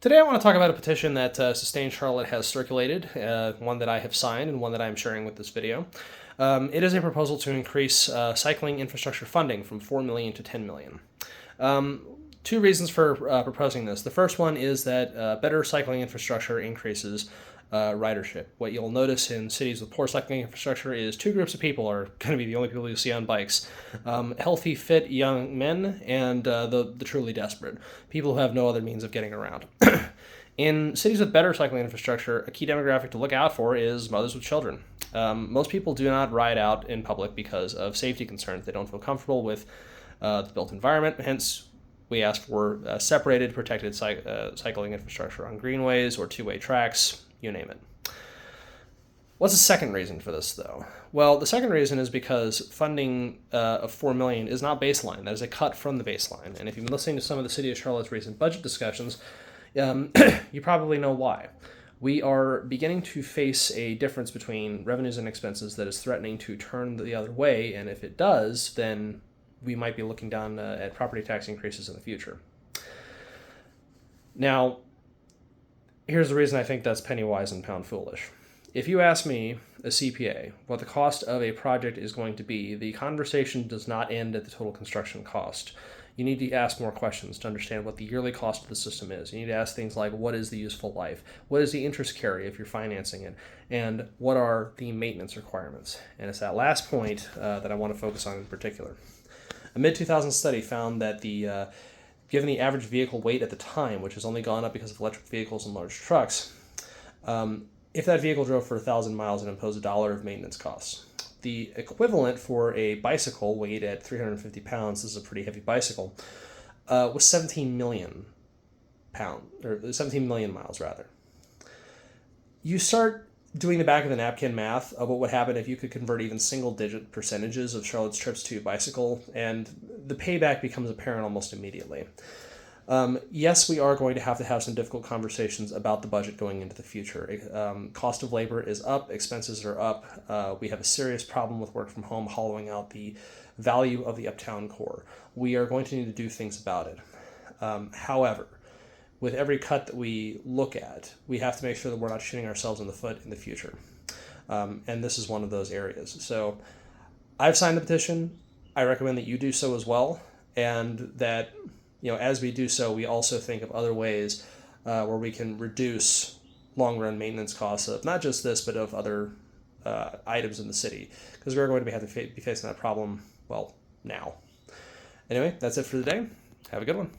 Today I want to talk about a petition that Sustain Charlotte has circulated, one that I have signed and one that I'm sharing with this video. It is a proposal to increase cycling infrastructure funding from $4 million to $10 million. Two reasons for proposing this. The first one is that better cycling infrastructure increases ridership. What you'll notice in cities with poor cycling infrastructure is two groups of people are going to be the only people you see on bikes. Healthy, fit young men and the truly desperate, people who have no other means of getting around. In cities with better cycling infrastructure, a key demographic to look out for is mothers with children. Most people do not ride out in public because of safety concerns. They don't feel comfortable with the built environment, hence we ask for separated, protected cycling infrastructure on greenways or two-way tracks, you name it. What's the second reason for this, though? Well, the second reason is because funding of $4 million is not baseline. That is a cut from the baseline. And if you've been listening to some of the City of Charlotte's recent budget discussions, you probably know why. We are beginning to face a difference between revenues and expenses that is threatening to turn the other way, and if it does, then we might be looking down at property tax increases in the future. Now, here's the reason I think that's penny wise and pound foolish. If you ask me, a CPA, what the cost of a project is going to be, the conversation does not end at the total construction cost. You need to ask more questions to understand what the yearly cost of the system is. You need to ask things like, what is the useful life? What is the interest carry if you're financing it? And what are the maintenance requirements? And it's that last point that I want to focus on in particular. A mid-2000 study found that given the average vehicle weight at the time, which has only gone up because of electric vehicles and large trucks, if that vehicle drove for 1,000 miles and imposed $1 of maintenance costs, the equivalent for a bicycle weighed at 350 pounds, this is a pretty heavy bicycle, was 17 million miles rather. You start doing the back of the napkin math of what would happen if you could convert even single-digit percentages of Charlotte's trips to a bicycle, and the payback becomes apparent almost immediately. Yes, we are going to have some difficult conversations about the budget going into the future. Cost of labor is up, expenses are up. We have a serious problem with work from home hollowing out the value of the uptown core. We are going to need to do things about it. However, with every cut that we look at, we have to make sure that we're not shooting ourselves in the foot in the future. And this is one of those areas. So I've signed the petition. I recommend that you do so as well. And that, as we do so, we also think of other ways where we can reduce long-run maintenance costs of not just this, but of other items in the city. Because we're going to have to be facing that problem, well, now. Anyway, that's it for today. Have a good one.